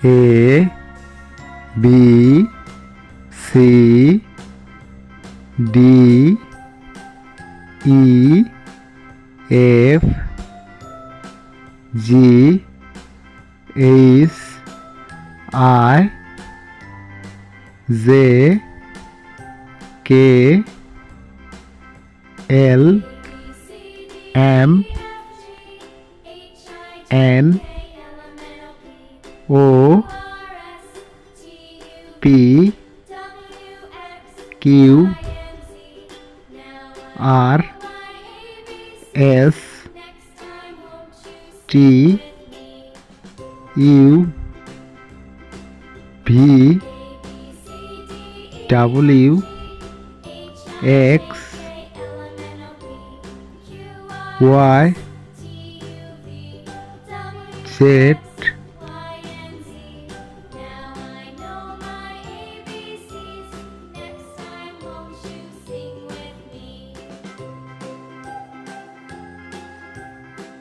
A B C D E F G H I J K L M N O P Q R S T U V W X Y Z